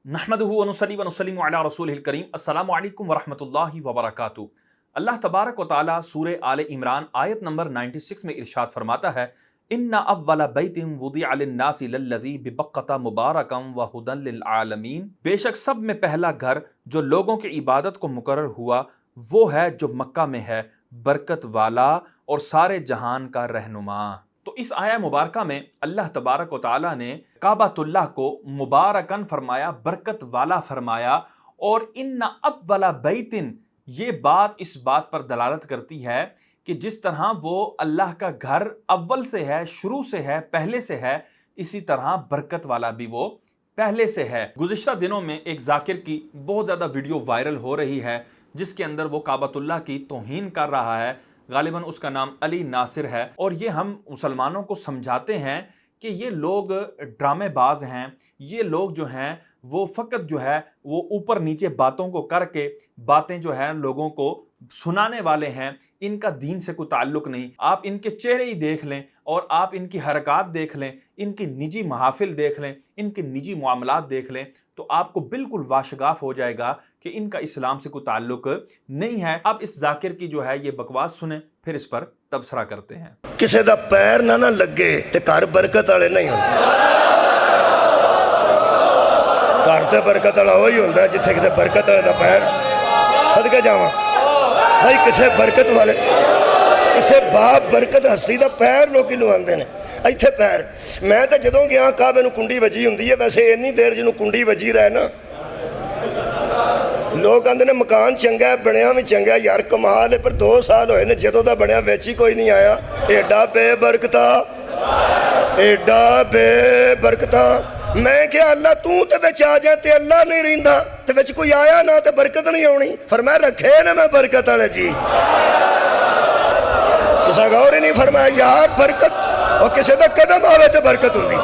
नहमदुहु व नुसल्ली व नुसल्लिमु अला रसूलिहिल करीम। अस्सलामु अलैकुम व रहमतुल्लाहि व बरकातुहू। अल्लाह तबारक व तआला सूरह आले इमरान आयत नंबर 96 में इरशाद फरमाता है, इन्ना अव्वला बैतिन वुदिअ लिन्नासि लल्लज़ी बिबक्कता मुबारकम व हुदन लिल आलमीन। बेशक सब में पहला घर जो लोगों की इबादत को मुकर्रर हुआ वो है जो मक्का में है, बरकत वाला और सारे जहान का रहनुमा। तो इस आया मुबारका में अल्लाह तबारक व तआला ने काबातुल्लाह को मुबारकन फरमाया, बरकत वाला फरमाया। और इन्ना अव्वला बैतिन, ये बात इस बात पर दलालत करती है कि जिस तरह वो अल्लाह का घर अव्वल से है, शुरू से है, पहले से है, इसी तरह बरकत वाला भी वो पहले से है। गुज़िश्ता दिनों में एक जाकिर की बहुत ज़्यादा वीडियो वायरल हो रही है जिसके अंदर वो काबातुल्लाह की तौहीन कर रहा है। गालिबन उसका नाम अली नासिर है और ये हम मुसलमानों को समझाते हैं कि ये लोग ड्रामेबाज हैं, ये लोग जो हैं वो फ़कत जो है वो ऊपर नीचे बातों को करके बातें जो है लोगों को सुनाने वाले हैं, इनका दीन से कोई ताल्लुक़ नहीं। आप इनके चेहरे ही देख लें और आप इनकी हरकत देख लें, इनकी निजी महफिल देख लें, इनके निजी मामलात देख लें तो आपको बिल्कुल वाशगाफ हो जाएगा कि इनका इस्लाम से कोई ताल्लुक़ नहीं है। अब इस जाकिर की जो है ये बकवास सुने, फिर इस पर तबसरा करते हैं। किसी दा पैर ना लगे ते घर बरकत वाले नहीं होंदे। घर ते बरकत वाला वही होंदा है जिथे किसी बरकत वाले दा पैर। सदके जावां भाई, किसी बरकत वाले किसी बाप बरकत हस्ती दा पैर लोग लवांदे ने। इत्थे पैर मैं तो जदों गया काबे नूं कुंडी वजी हुंदी है। वैसे इन्नी देर जिन्हों कुंडी वजी रहा है ना, लोग आंदे ने मकान चंगा है, बनया भी चंगा है, यार कमाल है, पर 2 साल होए ने जदों दा बनया विच ही कोई नहीं आया। एडा बेबरकता, एडा बेबरकता। मैं क्या अल्लाह तू ते विच आ जा ते अल्लाह नहीं रहिंदा ते विच कोई आया ना ते बरकत नहीं आउणी। फरमाया रखे ने मैं बरकत वाले जी। किसा गौर ही नहीं फरमाया यार बरकत और किसी दा कदम आवे तो बरकत हुंदी,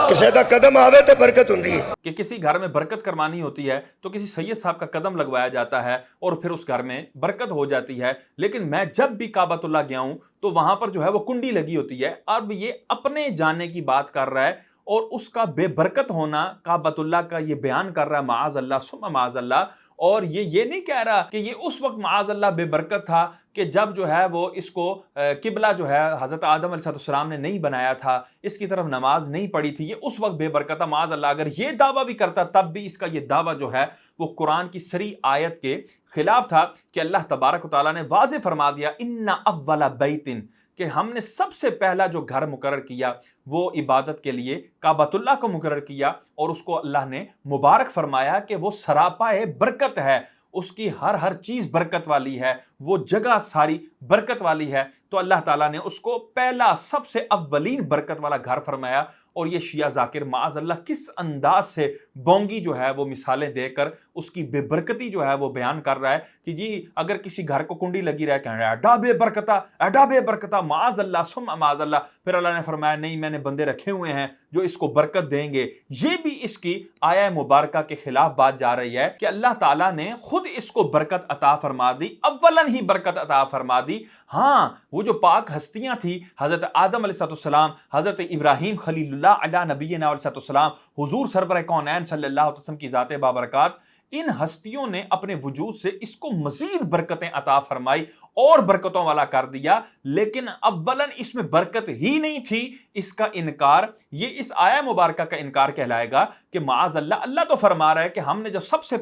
किसी दा कदम आवे तो बरकत हुंदी है। कि किसी घर में बरकत करवानी होती है तो किसी सैयद साहब का कदम लगवाया जाता है और फिर उस घर में बरकत हो जाती है। लेकिन मैं जब भी काबातुल्लाह गया हूं तो वहां पर जो है वो कुंडी लगी होती है। अब ये अपने जाने की बात कर रहा है और उसका बेबरकत होना काबातुल्लाह का ये बयान कर रहा है, माअज़ल्लाह सुम्मा माअज़ल्लाह। और ये नहीं कह रहा कि ये उस वक्त माअज़ल्लाह बेबरकत था कि जब जो है वो इसको किबला जो है हज़रत आदम अलैहिस्सलाम ने नहीं बनाया था, इसकी तरफ नमाज नहीं पढ़ी थी, ये उस वक्त बेबरकत था। माअज़ल्लाह अगर ये दावा भी करता तब भी इसका ये दावा जो है वो कुरान की सरी आयत के खिलाफ था कि अल्लाह तबारक व तआला ने वाज़े फरमा दिया, इन्ना अव्वला बैतिन, कि हमने सबसे पहला जो घर मुकर्रर किया वो इबादत के लिए काबातुल्लाह को मुकर्रर किया और उसको अल्लाह ने मुबारक फरमाया कि वो सरापाए बरकत है, उसकी हर चीज़ बरकत वाली है, वो जगह सारी बरकत वाली है। तो अल्लाह ताला ने उसको पहला सबसे अव्वलीन बरकत वाला घर फरमाया। और ये शिया जाकिर माअज़ल्लाह किस अंदाज से बोंगी जो है वो मिसालें देकर उसकी बेबरकती जो है वो बयान कर रहा है कि जी अगर किसी घर को कुंडी लगी रहे कहना एडा बेबरकता माअज़ल्लाह सुम्मा माअज़ल्लाह। फिर अल्लाह ने फरमाया नहीं, मैंने बंदे रखे हुए हैं जो इसको बरकत देंगे। ये भी इसकी आया मुबारका के खिलाफ बात जा रही है कि अल्लाह ताला ने खुद इसको बरकत अता फरमा दी, अव्वलन ही बरकत अता फरमा दी। हाँ, वो जो पाक हस्तियां थी हज़रत आदम अलैहिस्सलाम, हज़रत इब्राहीम खलीलुल्लाह अला नबीना अलैहिस्सलाम, हुजूर सरवर कौनैन सल्लल्लाहु अलैहि वसल्लम की ज़ाते बाबरकत, इन हस्तियों ने अपने वजूद से इसको मजीद बरकतें अता फरमाई और बरकतों वाला कर दिया। लेकिन अव्वलन इसमें बरकत ही नहीं थी। इसका इनकार ये इस आया मुबारका का इनकार कहलाएगा कि माअज़ल्लाह अल्लाह तो फरमा रहा है कि हमने जो सबसे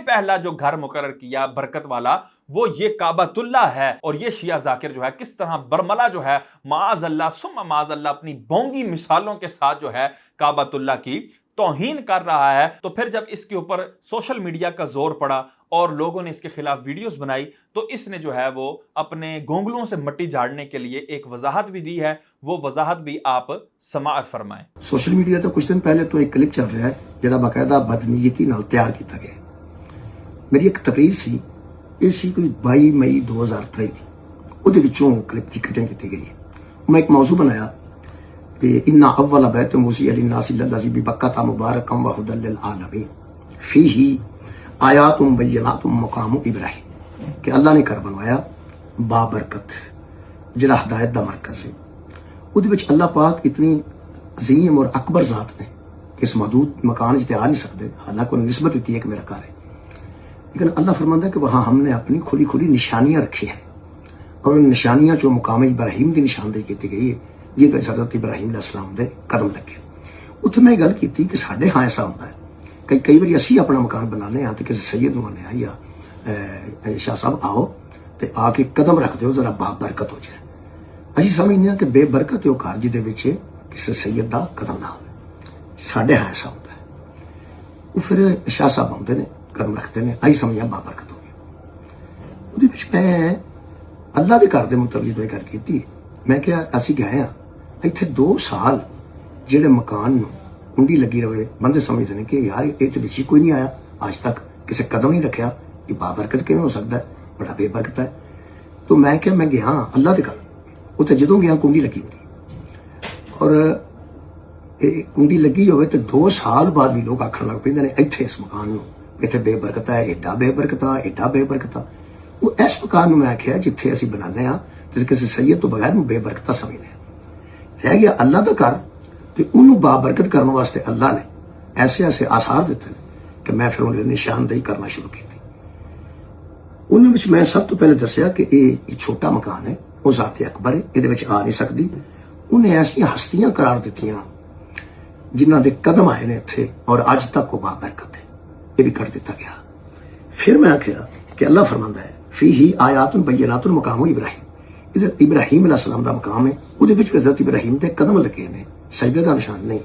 पहला जो घर मुकर्रर किया बरकत वाला वो ये काबातुल्लाह है। और ये शिया जाकिर जो है किस तरह बरमला जो है माअज़ल्लाह सुम्मा माअज़ल्लाह अपनी बोंगी मिसालों के साथ जो है काबातुल्लाह की तौहीन कर रहा है। तो फिर जब इसके ऊपर सोशल मीडिया का जोर पड़ा और लोगों ने इसके खिलाफ वीडियोस बनाई तो इसने जो है वो अपने गोंगलों से मट्टी झाड़ने के लिए एक वजाहत भी दी है। वो वजाहत भी आप समाअत फरमाएं। सोशल मीडिया तो कुछ दिन पहले तो एक क्लिप चल रहा है जिहड़ा बाकायदा बदनीयती नाल तैयार किया गया। मेरी एक तकरीर सी, ये सी कोई 22 मई 2023 थी, ਉਹਦੇ ਵਿੱਚੋਂ क्लिप की कटिंग की गई है। मैं एक मौजू बनाया कि इन्ना अव्वला बैतिन वुदिअ लिन्नासि लल्लज़ी बिबक्कता मुबारकम व हुदन लिल आलमीन फीही आयातुम बय्यिनातुम मकामु इब्राहीम, कि अल्लाह ने घर बनवाया बाबरकत जिहड़ा हदायत दा मरकज़ है। ਉਹਦੇ ਵਿੱਚ अल्लाह पाक इतनी अजीम और अकबर ज़ात ने کہ اس محدود مکان تے آ نہیں سکتے، حالانکہ انہوں نے نسبت دیتی ہے کہ میرا گھر ہے، لیکن اللہ فرماتا ہے کہ وہاں ہم نے اپنی کھلی کھلی نشانیاں رکھی ہیں، اور ان نشانیاں جو مقام ابراہیم کی نشاندہی کی گئی ہے، یہ تو حضرت ابراہیم علیہ السلام دے قدم لگے۔ اتنے میں گل کی کہ ساڈے ہاں ایسا ہوتا ہے کہ کئی بار اسی اپنا مکان بنانے ہاں تو کسی سید نوں آنے یا شاہ صاحب آؤ تے آ کے قدم رکھ دیو ذرا با برکت ہو جائے۔ اسی سمجھنے کہ بے برکت ہے وہ گھر جہدے وچ کسی سید دا قدم نہ ہوئے، ساڈے ہاں ایسا ہوتا ہے۔ وہ پھر شاہ صاحب آتے ہیں قدم رکھتے ہیں، اسی سمجھا با برکت ہو گیا۔ وہ میں اللہ دے گھر دے متعلق گل کی، میں کیا اسی گئے ہاں اتنے 2 سال جہے مکان نو کنڈی لگی رہے، بندے سمجھتے ہیں کہ یار یہ تو بچی کوئی نہیں آیا آج تک، کسی قدم نہیں رکھا، یہ بابرکت کیوں ہو سکتا ہے، بڑا بے برکت ہے۔ تو میں کیا میں گیا اللہ کے گھر، اتنے جدوں گیا کنڈی لگی ہوتی، اور کنڈی لگی ہوئے تو 2 سال بعد بھی لوگ آخر لگ پہ اتنے اس مکان نو اتنے بے برکت ہے، ایڈا بے برکت ہے، ایڈا بے برکت ہے۔ وہ اس مکان میں آخیا جتھے اسی بنانے ہاں تو کسی سید تو بغیر بے برکتہ سمجھنے رہ گیا اللہ کا گھر، تو انہوں بابرکت کرنے واسطے اللہ نے ایسے ایسے آثار دیتے ہیں کہ میں پھر انہیں نشاندہی کرنا شروع کی تھی۔ انہوں نے میں سب تو پہلے دسیا کہ یہ چھوٹا مکان ہے، وہ ذات اکبر ہے، یہ آ نہیں سکتی۔ انہیں ایسی ہستیاں قرار دیتی جنہ دے قدم آئے نے اتنے اور اج تک وہ بابرکت ہے، یہ بھی کر دیتا گیا۔ پھر میں آخیا کہ اللہ فرماندا ہے فیہ آیات بینات مقام ابراہیم، ادھر ابراہیم علیہ السلام دا مقام ہے، وہ حضرت ابراہیم دے قدم لگے نے، سجدے دا نشان نہیں،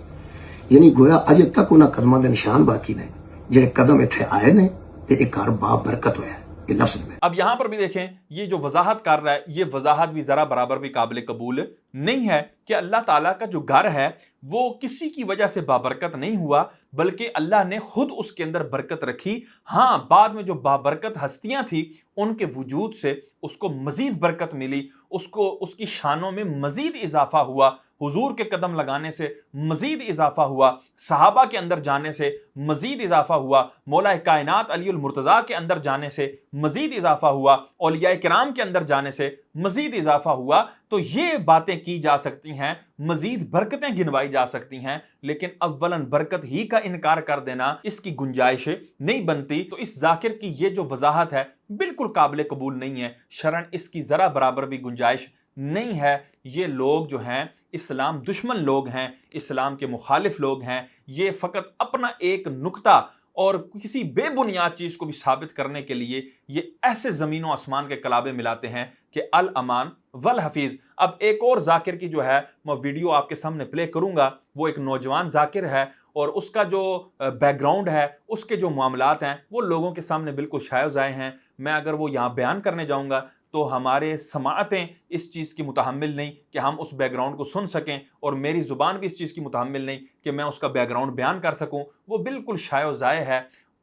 یعنی گویا اجے تک انہاں قدماں دے نشان باقی نے، جڑے قدم اتنے آئے نے تے ایک گھر بابرکت ہویا ہے۔ یہ لفظ میں اب یہاں پر بھی دیکھیں یہ جو وضاحت کر رہا ہے، یہ وضاحت بھی ذرا برابر بھی قابل قبول نہیں ہے کہ اللہ تعالیٰ کا جو گھر ہے وہ کسی کی وجہ سے بابرکت نہیں ہوا، بلکہ اللہ نے خود اس کے اندر برکت رکھی۔ ہاں بعد میں جو بابرکت ہستیاں تھیں ان کے وجود سے اس کو مزید برکت ملی، اس کی شانوں میں مزید اضافہ ہوا، حضور کے قدم لگانے سے مزید اضافہ ہوا، صحابہ کے اندر جانے سے مزید اضافہ ہوا، مولا کائنات علی المرتضیٰ کے اندر جانے سے مزید اضافہ ہوا، اولیاء کرام کے اندر جانے سے مزید اضافہ ہوا۔ تو یہ باتیں کی جا سکتی ہیں، مزید برکتیں گنوائی جا سکتی ہیں، لیکن اولاً برکت ہی کا انکار کر دینا اس کی گنجائش نہیں بنتی۔ تو اس ذاکر کی یہ جو وضاحت ہے بالکل قابل قبول نہیں ہے، شرعاً اس کی ذرا برابر بھی گنجائش نہیں ہے۔ یہ لوگ جو ہیں اسلام دشمن لوگ ہیں، اسلام کے مخالف لوگ ہیں، یہ فقط اپنا ایک نکتہ اور کسی بے بنیاد چیز کو بھی ثابت کرنے کے لیے یہ ایسے زمین و آسمان کے کلابے ملاتے ہیں کہ الامان والحفیظ۔ اب ایک اور ذاکر کی جو ہے میں ویڈیو آپ کے سامنے پلے کروں گا، وہ ایک نوجوان ذاکر ہے اور اس کا جو بیک گراؤنڈ ہے، اس کے جو معاملات ہیں وہ لوگوں کے سامنے بالکل شائع و ضائع ہیں۔ میں اگر وہ یہاں بیان کرنے جاؤں گا تو ہمارے سماعتیں اس چیز کی متحمل نہیں کہ ہم اس بیک گراؤنڈ کو سن سکیں، اور میری زبان بھی اس چیز کی متحمل نہیں کہ میں اس کا بیک گراؤنڈ بیان کر سکوں۔ وہ بالکل شائع و ضائع ہے۔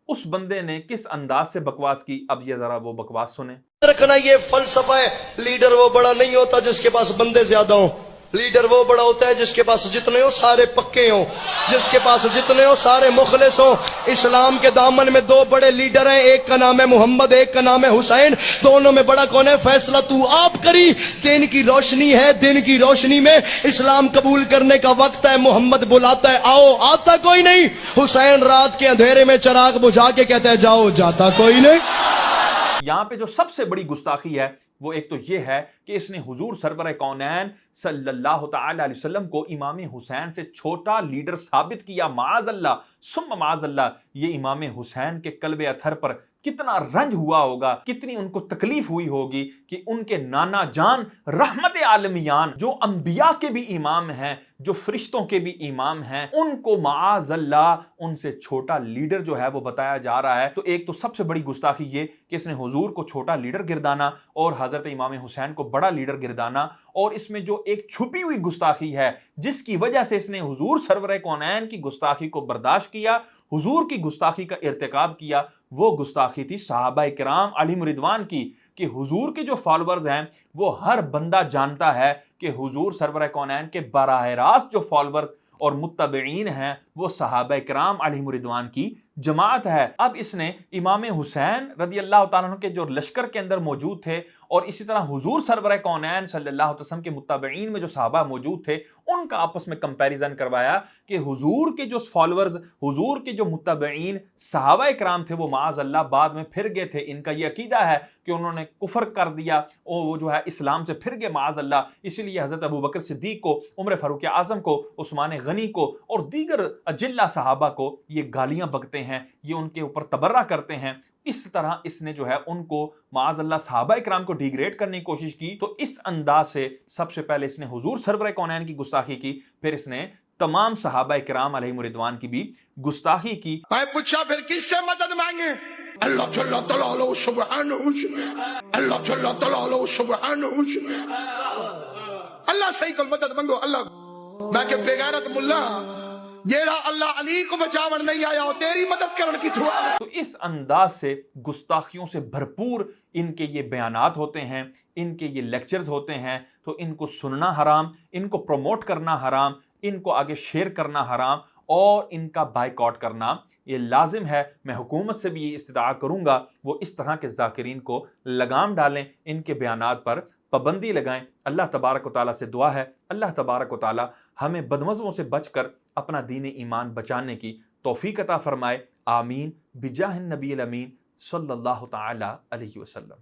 اس بندے نے کس انداز سے بکواس کی، اب یہ ذرا وہ بکواس سنیں۔ رکھنا یہ فلسفہ ہے، لیڈر وہ بڑا نہیں ہوتا جس کے پاس بندے زیادہ ہوں، لیڈر وہ بڑا ہوتا ہے جس کے پاس جتنے ہو سارے پکے ہوں، جس کے پاس جتنے ہو سارے مخلص ہوں۔ اسلام کے دامن میں 2 بڑے لیڈر ہیں، ایک کا نام ہے محمد، ایک کا نام ہے حسین۔ دونوں میں بڑا کون ہے؟ فیصلہ تو آپ کری۔ دن کی روشنی ہے، دن کی روشنی میں اسلام قبول کرنے کا وقت ہے، محمد بلاتا ہے آؤ، آتا کوئی نہیں۔ حسین رات کے اندھیرے میں چراغ بجھا کے کہتا ہے جاؤ، جاتا کوئی نہیں۔ یہاں پہ جو سب سے بڑی گستاخی ہے وہ ایک تو یہ ہے کہ اس نے حضور سرور کونین صلی اللہ تعالی علیہ وسلم کو امام حسین سے چھوٹا لیڈر ثابت کیا۔ معاذ اللہ ثم معاذ اللہ، یہ امام حسین کے قلب اطہر پر کتنا رنج ہوا ہوگا، کتنی ان کو تکلیف ہوئی ہوگی کہ ان کے نانا جان رحمت عالمیان جو انبیاء کے بھی امام ہیں، جو فرشتوں کے بھی امام ہیں، ان کو معاذ اللہ ان سے چھوٹا لیڈر جو ہے وہ بتایا جا رہا ہے۔ تو ایک تو سب سے بڑی گستاخی یہ کہ اس نے حضور کو چھوٹا لیڈر گردانا اور حضرت امام حسین کو بڑا لیڈر گردانا، اور اس میں جو ایک چھپی ہوئی گستاخی ہے جس کی وجہ سے اس نے حضور سرور کونین کی گستاخی کو برداشت کیا، حضور کی گستاخی کا ارتکاب کیا، وہ گستاخی تھی صحابہ کرام علیہم رضوان کی، کہ حضور کے جو فالورز ہیں وہ ہر بندہ جانتا ہے کہ حضور سرور کونین کے براہ راست جو فالورز اور متبعین ہیں وہ صحابہ کرام अलैहिम रिदवान की जमात है। अब इसने इमाम हुसैन रदी अल्लाह तआला अन्हु के जो लश्कर के अंदर मौजूद थे और इसी तरह हुजूर सरवर कौनैन सल्लल्लाहु अलैहि वसल्लम के मुत्तबईन में जो सहाबा मौजूद थे उनका आपस में कंपैरिजन करवाया कि हुजूर के जो फॉलोअर्स, हुजूर के जो मुत्तबईन सहाबा कराम थे वो माज़ अल्लाह बाद में फिर गए थे। इनका ये अकीदा है कि उन्होंने कुफर कर दिया और वो जो है इस्लाम से फिर गए माज़ अल्लाह। इसीलिए हज़रत अबू बकर सिद्दीक को, उमर फारूक आज़म को, उस्मान गनी को और दीगर अजिल्ला सहाबा को ये गालियां बकते हैं, ये उनके ऊपर तबर्रा करते हैं। इस तरह इसने जो है उनको माज़ अल्लाह सहाबा इकराम को डिग्रेड करने की कोशिश की। तो इस अंदाज से सबसे पहले इसने हुजूर सरवर कौनैन की गुस्ताखी की, फिर इसने तमाम सहाबा इकराम अलैहिम रिदवान की भी गुस्ताखी की। मैं पूछा फिर किससे मदद मांगे? अल्लाह जल्ला तआला सुब्हानहू, अल्लाह जल्ला तआला सुब्हानहू, अल्लाह से ही मदद मांगो। अल्लाह मैं के बेगैरत मुल्ला जेड़ा अल्लाह अली को बचावन नहीं आया और तेरी मदद करने की दुआ है। तो इस अंदाज से गुस्ताखियों से भरपूर इनके ये बयानात होते हैं, इनके ये लेक्चर्स होते हैं। तो इनको सुनना हराम, इनको प्रमोट करना हराम, इनको आगे शेयर करना हराम और इनका बाइकआउट करना ये लाजिम है। मैं हुकूमत से भी ये इस्तिदा करूँगा वो इस तरह के ज़ाकिरीन को लगाम डालें, इनके बयानात पर पाबंदी लगाएं। अल्लाह तबारक व तआला से दुआ है, अल्लाह तबारक व तआला हमें बदमज़ों से बचकर अपना दीन ईमान बचाने की तौफीक अता फरमाए। आमीन बिजाहिन नबी अमीन सल्लल्लाहु तआला अलैहि वसल्लम।